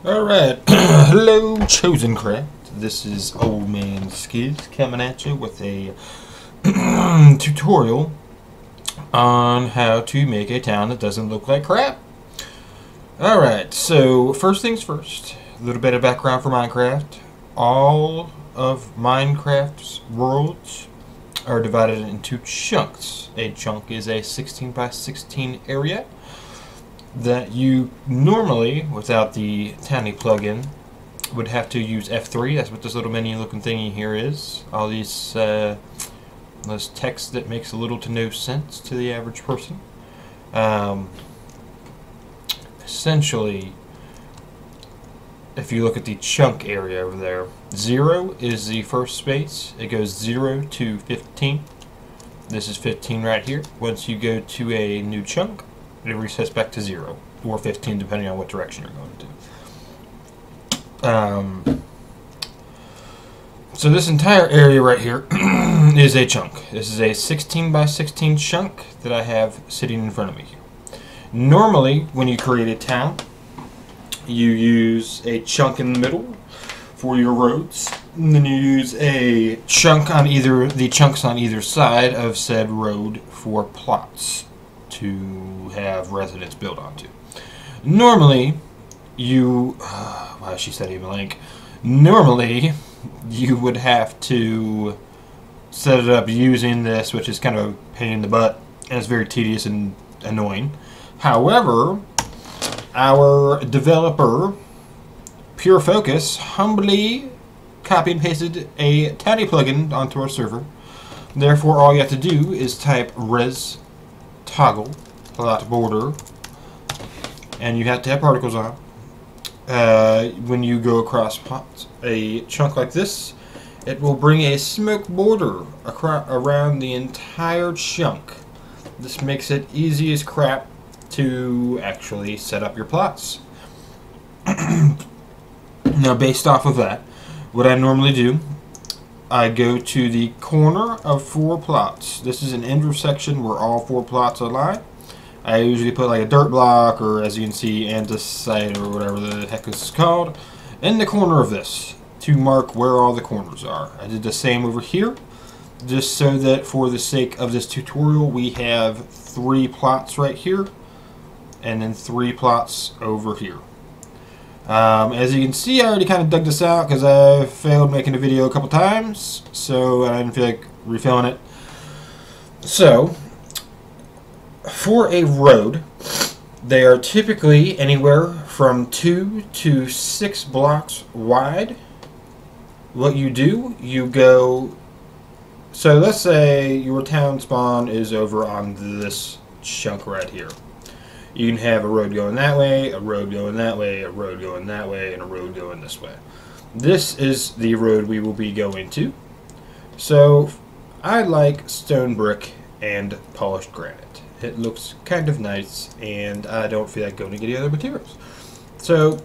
Alright, hello chosencraft. This is Old Man Skiz coming at you with a tutorial on how to make a town that doesn't look like crap. Alright, so first things first, a little bit of background for Minecraft. All of Minecraft's worlds are divided into chunks. A chunk is a 16 by 16 area that you normally, without the Towny plugin, would have to use F3. That's what this little menu looking thingy here is. All these those text that makes little to no sense to the average person. Essentially, if you look at the chunk area over there, 0 is the first space. It goes 0 to 15. This is 15 right here. Once you go to a new chunk, it resets back to 0 or 15 depending on what direction you're going to. So this entire area right here is a chunk. This is a 16 by 16 chunk that I have sitting in front of me here. Normally, when you create a town, you use a chunk in the middle for your roads, and then you use a chunk on the chunks on either side of said road for plots to have residents build onto. Normally, she said even like, normally you would have to set it up using this, which is kind of a pain in the butt, and it's very tedious and annoying. However, our developer, Pure Focus, humbly copy and pasted a Towny plugin onto our server. Therefore, all you have to do is type res toggle plot border, and you have to have particles on. When you go across a chunk like this, it will bring a smoke border around the entire chunk. This makes it easy as crap to actually set up your plots. Now, based off of that, what I normally do, I go to the corner of 4 plots. This is an intersection where all 4 plots align. I usually put like a dirt block, or as you can see, andesite, or whatever the heck this is called, in the corner of this to mark where all the corners are. I did the same over here, just so that for the sake of this tutorial, we have 3 plots right here, and then 3 plots over here. As you can see, I already kind of dug this out because I failed making a video a couple times, so I didn't feel like refilling it. So, for a road, they are typically anywhere from 2 to 6 blocks wide. What you do, you go, so let's say your town spawn is over on this chunk right here. You can have a road going that way, a road going that way, a road going that way, and a road going this way. This is the road we will be going to. So, I like stone brick and polished granite. It looks kind of nice, and I don't feel like going to get any other materials. So,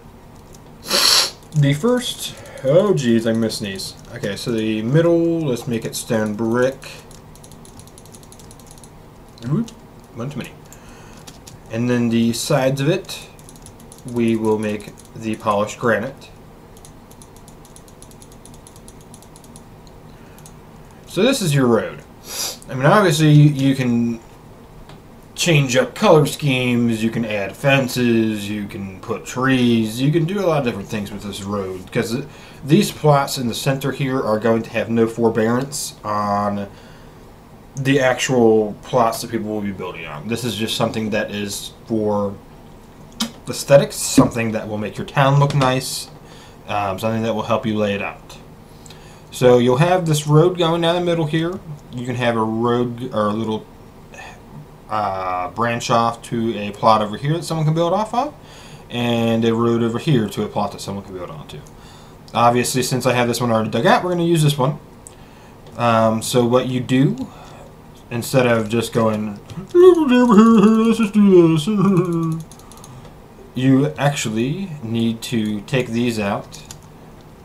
the first, oh geez, I missneeze. Okay, so the middle, let's make it stone brick. Whoop, one too many. And then the sides of it, we will make the polished granite. So this is your road. I mean, obviously you can change up color schemes, you can add fences, you can put trees, you can do a lot of different things with this road, because these plots in the center here are going to have no forbearance on the actual plots that people will be building on. This is just something that is for aesthetics, something that will make your town look nice, something that will help you lay it out. So you'll have this road going down the middle here. You can have a road or a little branch off to a plot over here that someone can build off of, and a road over here to a plot that someone can build onto. Obviously, since I have this one already dug out, we're going to use this one. So what you do, instead of just going, let's just do this, you actually need to take these out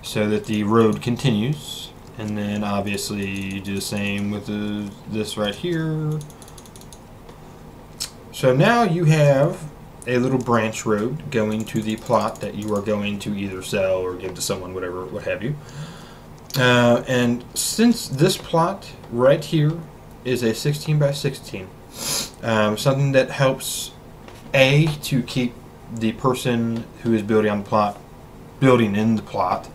so that the road continues, and then obviously do the same with this right here. So now you have a little branch road going to the plot that you are going to either sell or give to someone, whatever, what have you. And since this plot right here is a 16 by 16, something that helps to keep the person who is building on the plot building in the plot,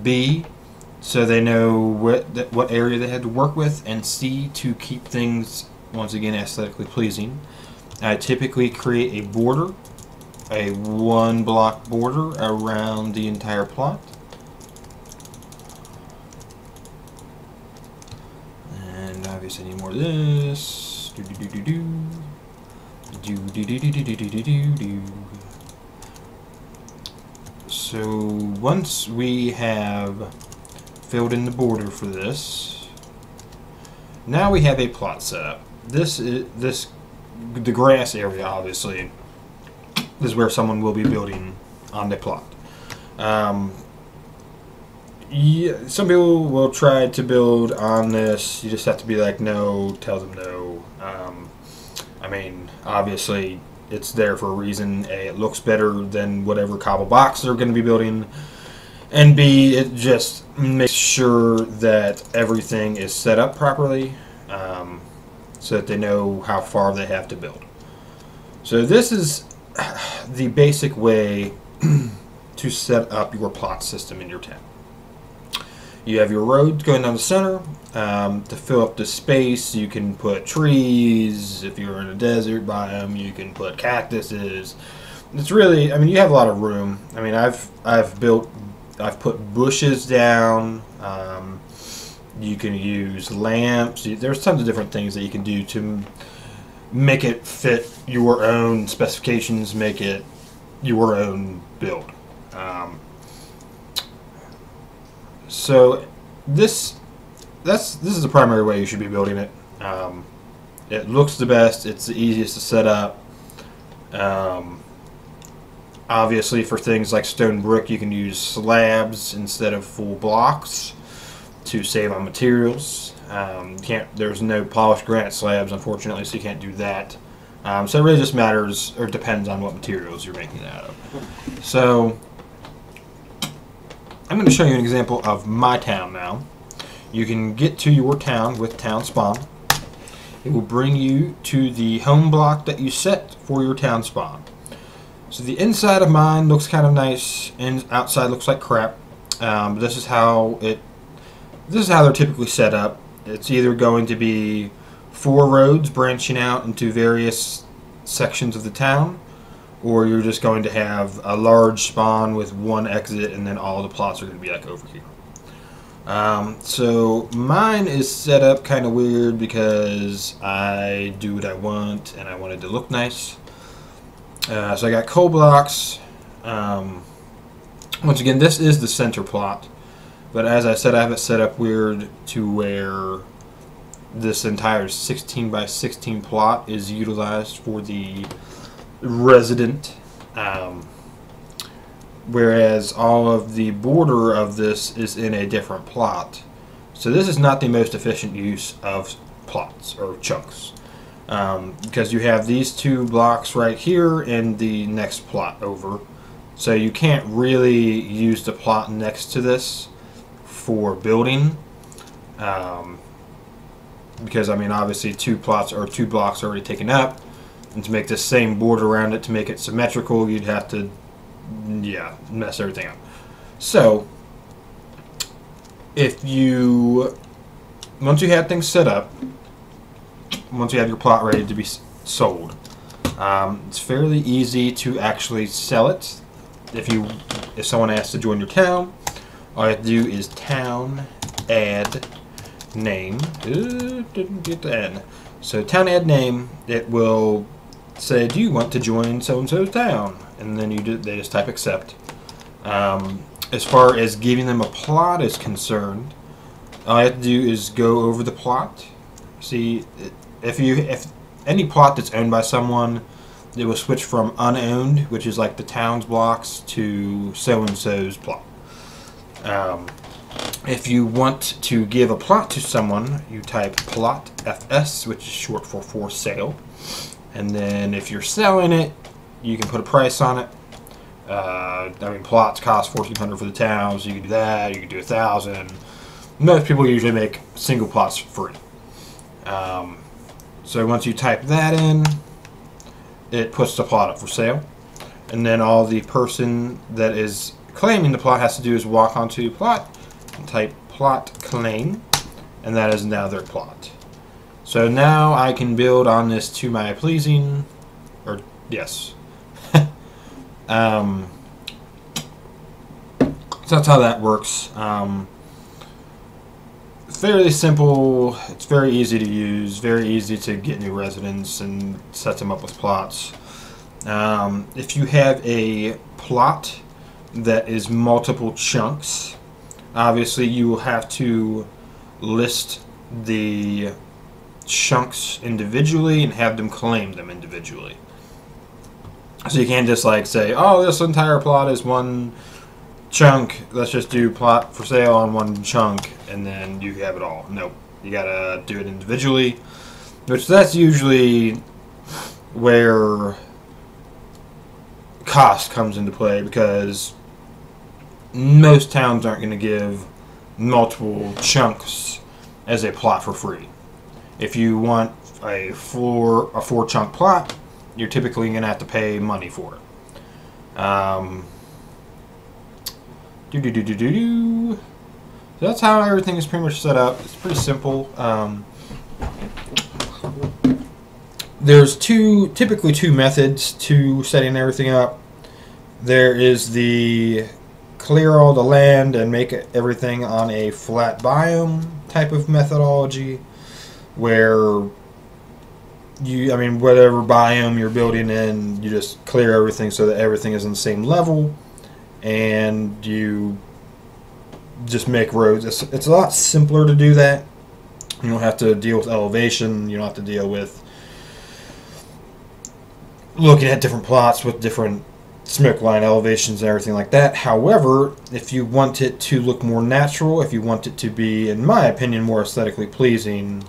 B, so they know what area they had to work with, and C, to keep things once again aesthetically pleasing. I typically create a border, a 1-block border around the entire plot. And obviously I need more of this. So once we have filled in the border for this, now we have a plot set up. The grass area, obviously, is where someone will be building on the plot. Yeah, some people will try to build on this. You just have to be like, no, tell them no. I mean, obviously, it's there for a reason. A, it looks better than whatever cobble box they're going to be building. And B, it just makes sure that everything is set up properly, so that they know how far they have to build. So this is the basic way to set up your plot system in your town. You have your road going down the center. To fill up the space, you can put trees. If you're in a desert biome, you can put cactuses. It's really, I mean, you have a lot of room. I mean, I've put bushes down. You can use lamps. There's tons of different things that you can do to make it fit your own specifications, make it your own build. So this is the primary way you should be building it. It looks the best. It's the easiest to set up. Obviously, for things like stone brick, you can use slabs instead of full blocks to save on materials. There's no polished granite slabs, unfortunately, so you can't do that. So it really just matters, or depends on what materials you're making it out of. So I'm going to show you an example of my town now. You can get to your town with town spawn. It will bring you to the home block that you set for your town spawn. So the inside of mine looks kind of nice, and outside looks like crap. This is how they're typically set up. It's either going to be 4 roads branching out into various sections of the town, or you're just going to have a large spawn with 1 exit, and then all the plots are going to be like over here. So mine is set up kind of weird because I do what I want, and I want it to look nice. So I got coal blocks. Once again, this is the center plot, but as I said, I have it set up weird to where this entire 16 by 16 plot is utilized for the resident, whereas all of the border of this is in a different plot. So this is not the most efficient use of plots or chunks, because you have these 2 blocks right here and the next plot over, so you can't really use the plot next to this for building, because I mean, obviously 2 plots or 2 blocks already taken up, and to make this same border around it to make it symmetrical, you'd have to, yeah, mess everything up. So once you have things set up, once you have your plot ready to be sold, it's fairly easy to actually sell it. If someone asks to join your town, all you have to do is town add name. Didn't get the N. So town add name. It will say, do you want to join so and so's town? And then they just type accept. As far as giving them a plot is concerned, all you have to do is go over the plot. See, if any plot that's owned by someone, it will switch from unowned, which is like the town's blocks, to so and so's plot. If you want to give a plot to someone, you type plot FS, which is short for sale. And then if you're selling it, you can put a price on it. I mean, plots cost $1,400 for the town, so you can do that. You can do 1,000. Most people usually make single plots for free. So once you type that in, it puts the plot up for sale, and then all the person that is claiming the plot has to do is walk onto plot and type plot claim, and that is now their plot. So now I can build on this to my pleasing, or yes. So that's how that works. Fairly simple. It's very easy to use, very easy to get new residents and set them up with plots. If you have a plot that is multiple chunks, obviously you will have to list the chunks individually and have them claim them individually. So you can't just like say, oh, this entire plot is one chunk, let's just do plot for sale on one chunk, and then you have it all. Nope, you gotta do it individually, which that's usually where cost comes into play, because most towns aren't going to give multiple chunks as a plot for free. If you want a four chunk plot, you're typically going to have to pay money for it. So that's how everything is pretty much set up. It's pretty simple. There's typically two methods to setting everything up. There is the clear all the land and make everything on a flat biome type of methodology, where whatever biome you're building in, you just clear everything so that everything is on the same level, and you just make roads. It's a lot simpler to do that. You don't have to deal with elevation. You don't have to deal with looking at different plots with different smoke line elevations and everything like that. However, if you want it to look more natural, if you want it to be, in my opinion, more aesthetically pleasing,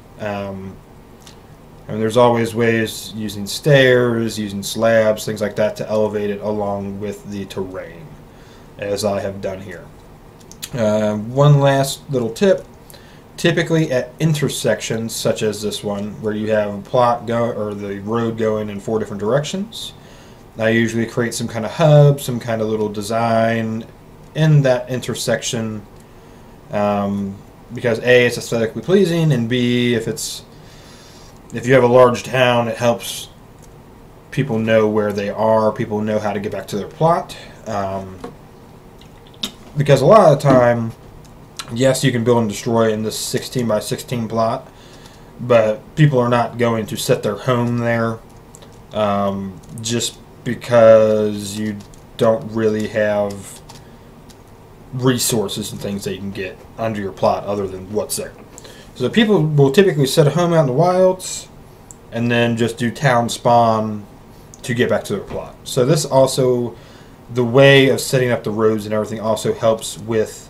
there's always ways using stairs, using slabs, things like that to elevate it along with the terrain, as I have done here. One last little tip. Typically at intersections such as this one, where you have a plot the road going in 4 different directions, I usually create some kind of hub, some kind of little design in that intersection, because A, it's aesthetically pleasing, and B, if you have a large town, it helps people know where they are, people know how to get back to their plot, because a lot of the time, yes, you can build and destroy in this 16 by 16 plot, but people are not going to set their home there just because you don't really have resources and things that you can get under your plot other than what's there. So people will typically set a home out in the wilds and then just do town spawn to get back to their plot. So this also, the way of setting up the roads and everything also helps with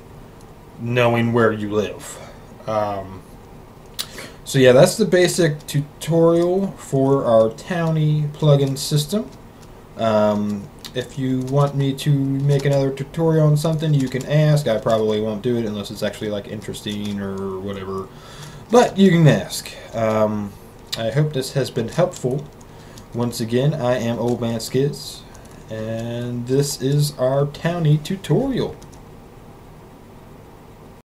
knowing where you live. So yeah, that's the basic tutorial for our Towny plugin system. If you want me to make another tutorial on something, you can ask. I probably won't do it unless it's actually like interesting or whatever, but you can ask. I hope this has been helpful. Once again, I am Old Man Skiz, and this is our Towny tutorial.